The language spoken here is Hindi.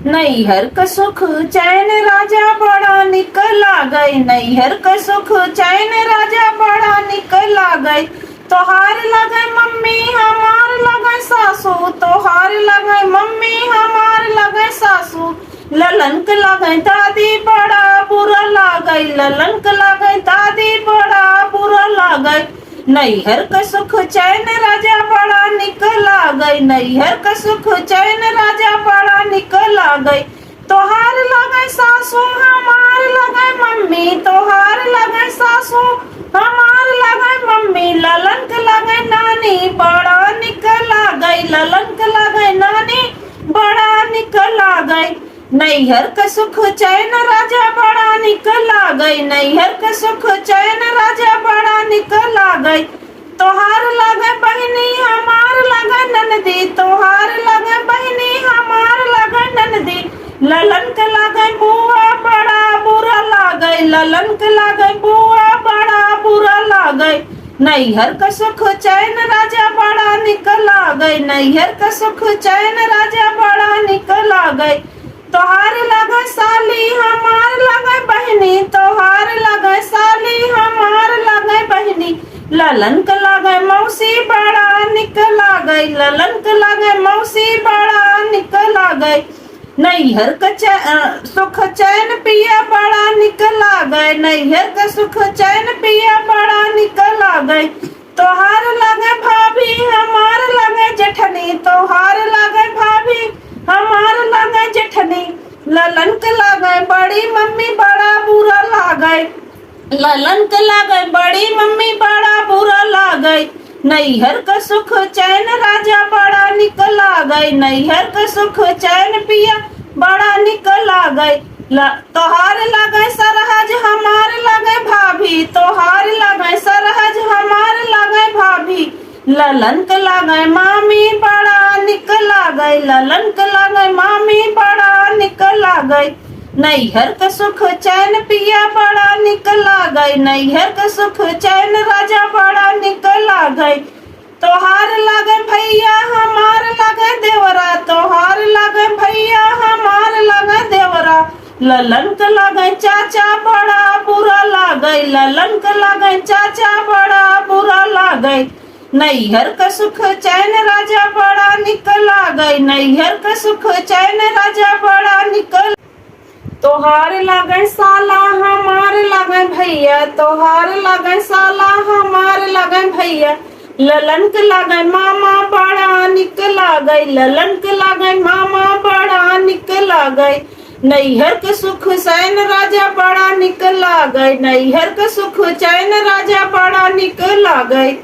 नैहर क सुख चैन राजा बड़ा निक लागै। नैहर क सुख चैन राजा बड़ा निक लागै। तोहार लगै मम्मी हमार लगै सासू। तोहार लगै मम्मी हमार लगै सासू। ललन के लगै दादी बड़ा बुरा लागै। ललन के लगै दादी बड़ा बुरा लागै। नैहर क सुख चैन राजा बड़ा निक लागै। नैहर क सुख चैन राजा बड़ा निक लागै। तोहार लगै सासू हमार लगै मम्मी। तोहार लगै सासू हमार लगै मम्मी। ललन के लगै नानी बड़ा निक लागै। ललन के लगै नानी बड़ा निक लागै। नैहर क सुख चैन राजा बड़ा निक लागै। नैहर क सुख चैन राजा बड़ा निक लागै। तोहार लगै बहिनी हमार लगै ननदी। तोहार लगै बहिनी हमार लगै ननदी। ललन के लगै बुआ बड़ा बुरा लागै। ललन के लगै बुआ बड़ा बुरा लागै। नैहर क सुख चैन राजा बड़ा निक लागै। नैहर क सुख चैन राजा बड़ा निक लागै। तोहार लगै साली हमार लगै बहिनी। तोहार लगै साली हमार लगै बहिनी। ललन के लगै मौसी बड़ा निक लागै। ललन के लगै मौसी बड़ा निक लागै। नैहर क सुख चैन पिया बड़ा निक लागै। नैहर क सुख चैन पिया बड़ा निक लागै। तोहार लगै भाभी हमार लगै जेठनी। तोहार लगै भाभी हमार लगै जेठनी। ललन के लगै बड़ी मम्मी बड़ा बुरा लागै। ललन के लगै बड़ी मम्मी बड़ा बुरा लागै। नैहर क सुख चैन राजा बड़ा निक लागै। नैहर क सुख चैन पिया बड़ा निक लागै। तोहार लगै सरहज हमार लगै भाभी। तोहार लगै सरहज हमार लगै भाभी। ललन के लगै मामी बड़ा निक लागै। ललन के लगै मामी बड़ा निक लागै। नैहर क सुख चैन पिया बड़ा निक लागै। नैहर क सुख चैन राजा बड़ा निक लागै। तोहार लगै भैया हमार लगै देवरा। तोहार लगै भैया हमार लगै देवरा। ललन के लगै चाचा बड़ा बुरा लागै। ललन के लगै चाचा बड़ा बुरा लागै। नैहर क सुख चैन राजा बड़ा निक लागै। नैहर क सुख चैन राजा बड़ा निक। तोहार लगै साला हमार लगै भैया। तोहार लगै साला हमार लगै भैया। ललन के लगै मामा बड़ा निक लागै। ललन के लगै मामा बड़ा निक लागै। नैहर के सुख चैन राजा बड़ा निक लागै। नैहर के सुख चैन राजा बड़ा निक लागै।